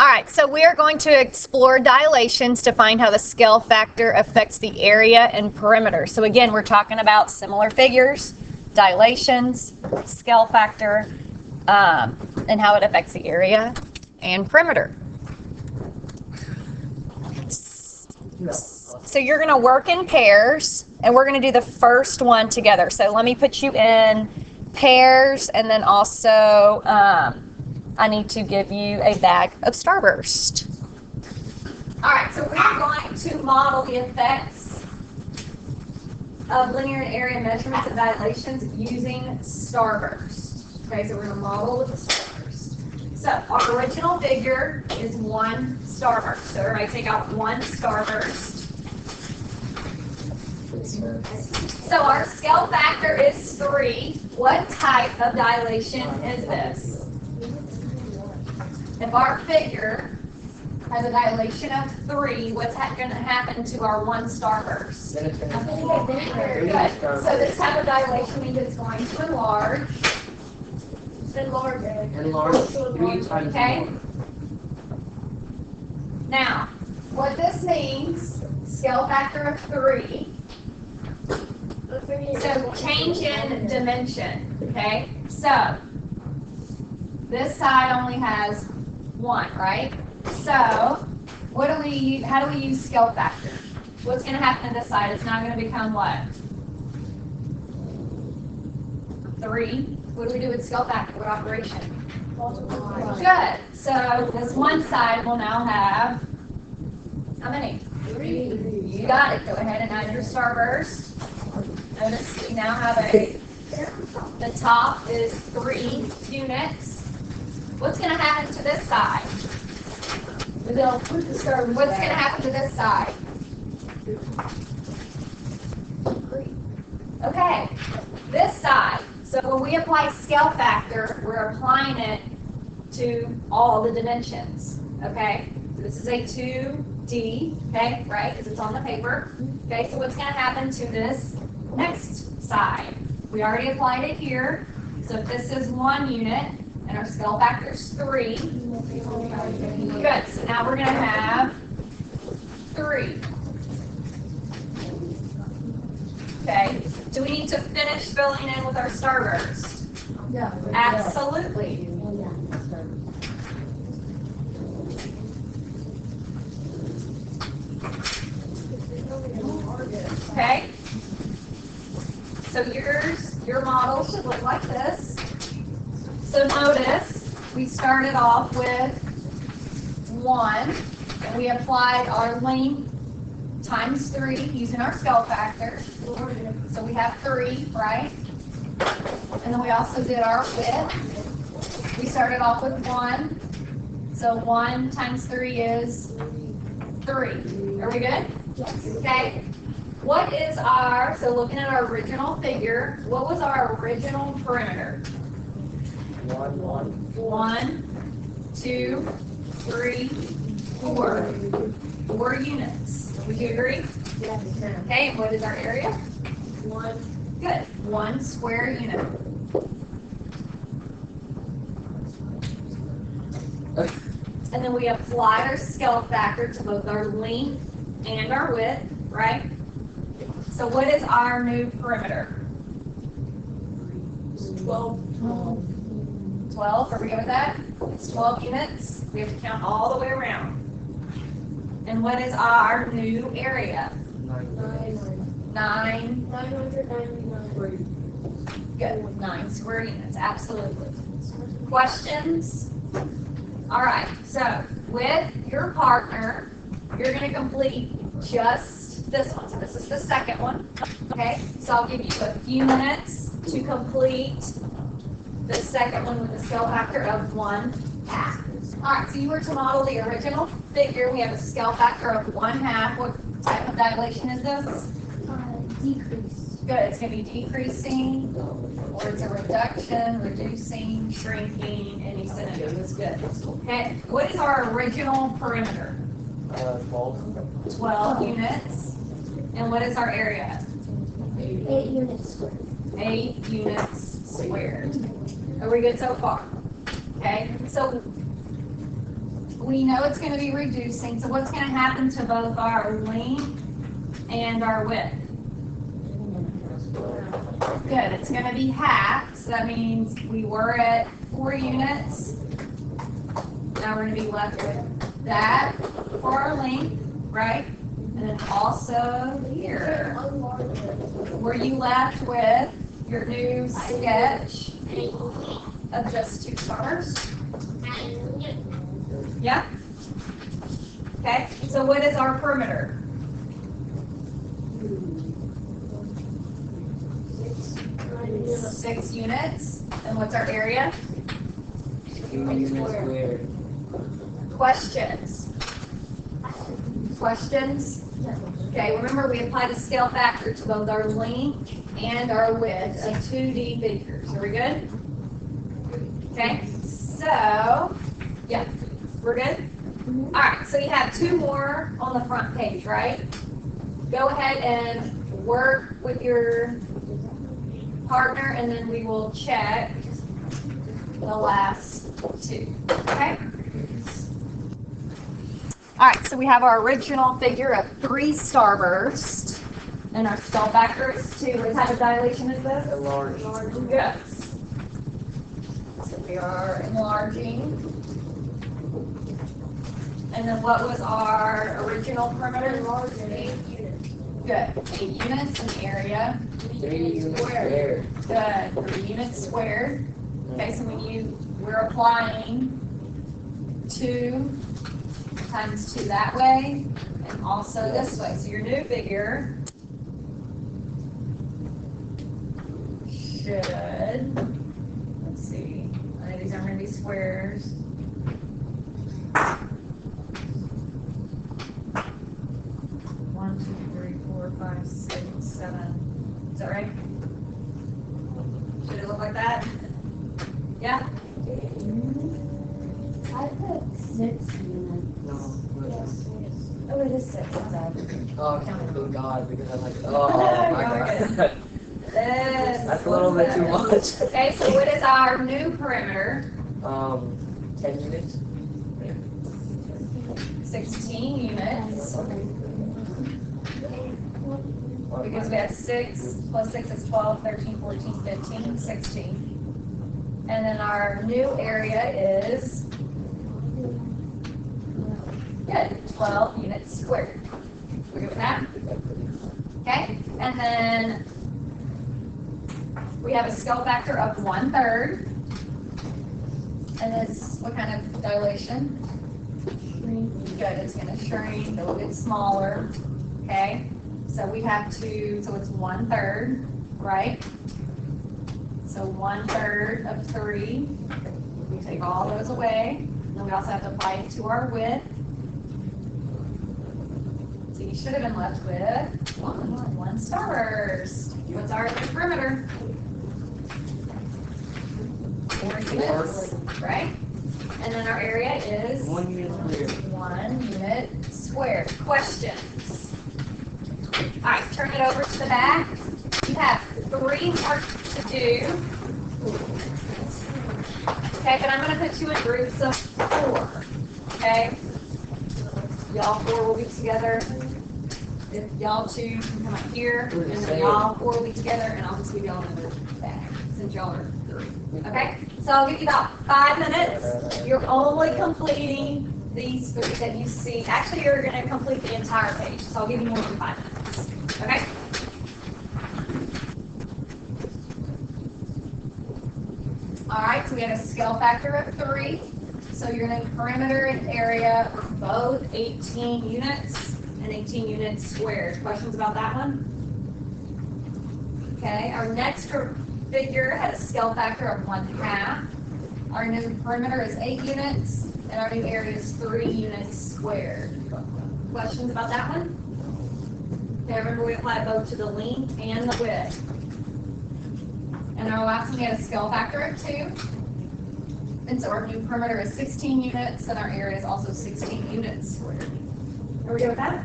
All right, so we are going to explore dilations to find how the scale factor affects the area and perimeter. So again, we're talking about similar figures, dilations, scale factor, and how it affects the area and perimeter. So you're going to work in pairs, and we're going to do the first one together. So let me put you in pairs, and then also I need to give you a bag of Starburst. All right, so we're going to model the effects of linear and area measurements and dilations using Starburst. Okay, so we're going to model with the Starburst. So our original figure is 1 Starburst. So everybody take out 1 Starburst. So our scale factor is 3. What type of dilation is this? If our figure has a dilation of 3, what's going to happen to our 1 Starburst? Good. So this type of dilation means it's going to enlarge. Enlarge. Okay. Now, what this means, scale factor of 3. So change in dimension. Okay. So this side only has 1, right? So how do we use scale factor? What's going to happen to this side? It's not going to become what? 3. What do we do with scale factor? What operation? Multiply. Good. So this one side will now have how many? 3. You got it. Go ahead and add your Starburst. Notice we now have the top is 3 units. What's going to happen to this side? What's going to happen to this side? Okay, this side. So when we apply scale factor, we're applying it to all the dimensions. Okay, so this is a 2D, okay, right, because it's on the paper. Okay, so what's going to happen to this next side? We already applied it here. So if this is 1 unit, and our scale factor is 3. Good. So now we're going to have 3. Okay. Do we need to finish filling in with our Starburst? Yeah. Absolutely. Okay. So your model should look like this. So notice, we started off with 1, and we applied our length times 3 using our scale factor. So we have 3, right? And then we also did our width. We started off with 1. So 1 times 3 is 3. Are we good? Yes. Okay. What is so looking at our original figure, what was our original perimeter? 1, 2, 3, 4. 4 units. Would you agree? Yes. Okay, and what is our area? 1. Good. 1 square unit. And then we applied our scale factor to both our length and our width, right? So what is our new perimeter? 12. 12, are we good with that? It's 12 units. We have to count all the way around. And what is our new area? 999. Good. 9 square units. Absolutely. Questions? All right. So with your partner, you're going to complete just this one. So this is the second one. Okay. So I'll give you a few minutes to complete the second one with a scale factor of 1/2. All right, so you were to model the original figure. We have a scale factor of 1/2. What type of dilation is this? Decrease. Good. It's going to be decreasing, or it's a reduction, reducing, shrinking, any synonym is good. Okay. What is our original perimeter? 12. 12 units. And what is our area? 8 units squared. 8 units squared. Are we good so far? Okay. So we know it's gonna be reducing, so what's gonna happen to both our length and our width? Good, it's gonna be half, so that means we were at 4 units. Now we're gonna be left with that for our length, right? And then also here, were you left with your new sketch of just 2 stars? Yeah? Okay, so what is our perimeter? 6 units. And what's our area? 2 units squared. Questions? Questions? Okay, remember we applied a scale factor to both our length and our width of 2D figures. Are we good? Okay, so, yeah, we're good? All right, so you have 2 more on the front page, right? Go ahead and work with your partner, and then we will check the last 2, okay? All right, so we have our original figure of 3 starburst, and our scale factor is 2. What type of dilation is this? Enlarged. Yes. So we are enlarging. And then what was our original perimeter? 8 units. Good. 8 units in area. 3 units squared. Good. 3 units squared. Okay, so we're applying 2 times 2 that way, and also this way. So your new figure should, let's see, I know these aren't going to be squares. One, 2, 3, 4, 5, 6, 7. Is that right? Should it look like that? Yeah? I put 6 units. No. Oh, it is 6. Oh, thank God, because I'm like, oh my God. That's a little bit too much. Okay, so what is our new perimeter? 10 units. 16 units. Because we have 6 plus 6 is 12, 13, 14, 15, 16. And then our new area is, good, 12 units squared. We good with that? Okay, and then we have a scale factor of 1/3. And this, what kind of dilation? Good, it's going to shrink, it'll get smaller. Okay, so we have to, so it's 1/3, right? So 1/3 of 3. We take all those away. And then we also have to apply it to our width. So you should have been left with 1 starburst. What's our perimeter? 4 units, right? And then our area is 1 unit squared. 1 unit squared. Questions? All right, turn it over to the back. You have 3 more to do. Okay, but I'm going to put you in groups of 4. Okay? Y'all 4 will be together. If y'all 2 can come up here, and then y'all 4 will be together, and I'll just give y'all another bag since y'all are 3. Okay? So I'll give you about 5 minutes. You're only completing these 3 that you see. Actually, you're going to complete the entire page, so I'll give you more than 5 minutes. Okay? All right, so we have a scale factor of 3. So your new perimeter and area are both 18 units and 18 units squared. Questions about that one? Okay, our next figure had a scale factor of 1/2. Our new perimeter is 8 units, and our new area is 3 units squared. Questions about that one? Okay, remember we applied both to the length and the width. And our last one had a scale factor of 2. And so our new perimeter is 16 units, and our area is also 16 units squared. Are we good with that?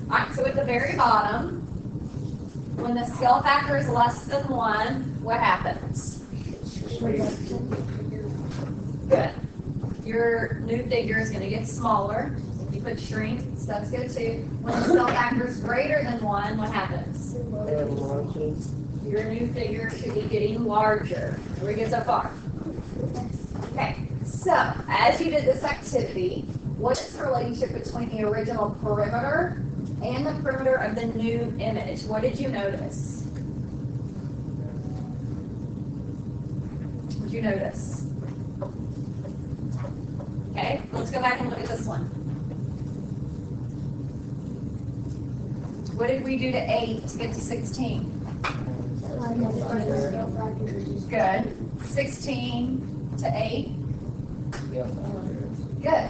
All right, so at the very bottom, when the scale factor is less than 1, what happens? Good. your new figure is gonna get smaller. You put shrink, so that's good too. When the scale factor is greater than 1, what happens? Your new figure should be getting larger. Where we get so far? Okay, so as you did this activity, what is the relationship between the original perimeter and the perimeter of the new image? What did you notice? What did you notice? Okay, let's go back and look at this one. What did we do to 8 to get to 16? Good. 16 to 8? Good.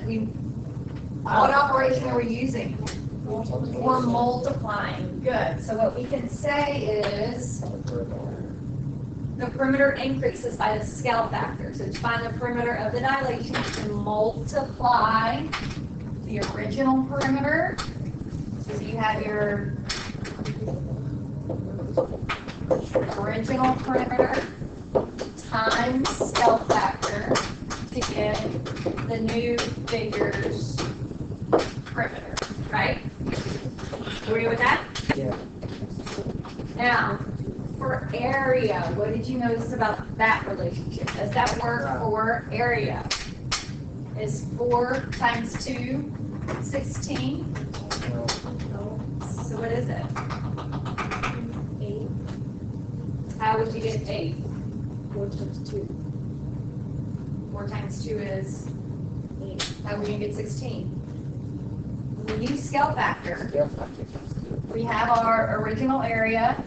What operation are we using? We're multiplying. Good. So what we can say is the perimeter increases by the scale factor. So to find the perimeter of the dilation, you can multiply the original perimeter. So you have your original perimeter times scale factor to get the new figure's perimeter, right? Agree with that? Yeah. Now, for area, what did you notice about that relationship? Does that work for area? Is 4 times 2, 16? So what is it? 8. How would you get 8? 4 times 2. 4 times 2 is 8. how would you get 16? When we use scale factor, we have our original area.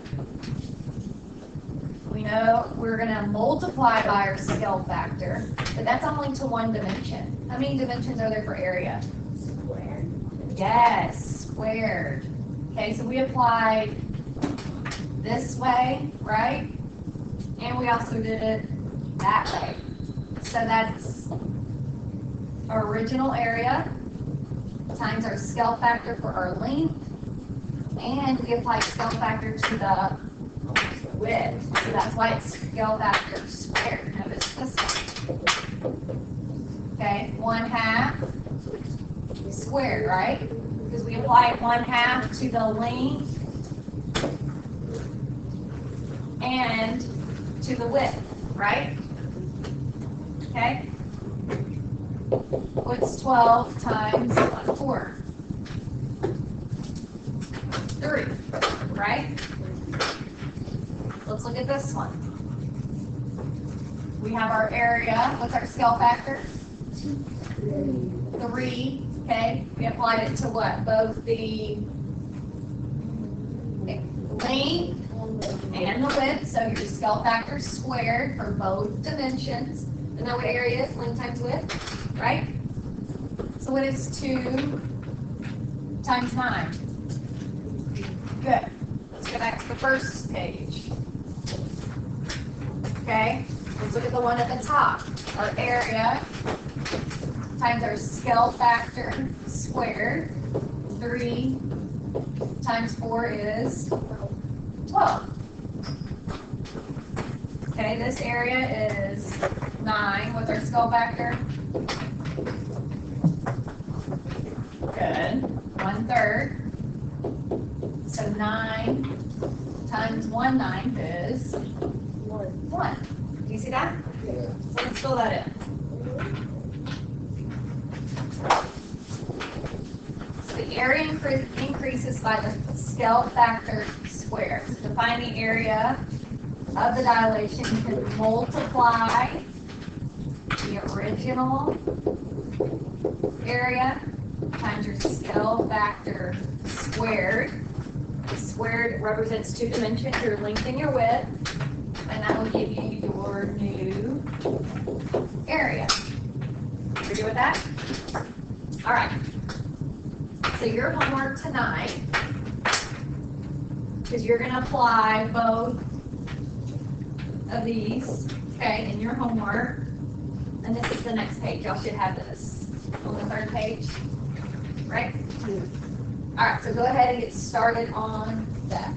We know we're going to multiply by our scale factor, but that's only to one dimension. How many dimensions are there for area? Squared. Yes, squared. Okay, so we applied this way, right? And we also did it that way. So that's our original area times our scale factor for our length, and we applied scale factor to the width. So that's why it's scale factor squared. Notice this one. Okay, 1/2 squared, right? Because we applied 1/2 to the length and to the width, right? Okay? What's 12 times 1/4? 3, right? Let's look at this one. We have our area. What's our scale factor? 3. Okay? We applied it to what? Both the length and the width. So your scale factor squared for both dimensions. And then what area is? Length times width, right? So what is 2 times 9? Good. Let's go back to the first page. Okay, let's look at the one at the top. Our area times our scale factor squared. 3 times 4 is 12. Okay, this area is 9. What's our scale factor? Good. 1/3. So 9 times 1/9 is 1. Do you see that? Yeah. So let's fill that in. So the area increases by the scale factor squared. So to find the area of the dilation, you can multiply the original area times your scale factor squared. The squared represents 2 dimensions, your length and your width, and that will give you your new area. You good with that? All right. So your homework tonight, because you're going to apply both of these, okay, in your homework, and this is the next page. Y'all should have this on the 3rd page, right? All right, so go ahead and get started on that.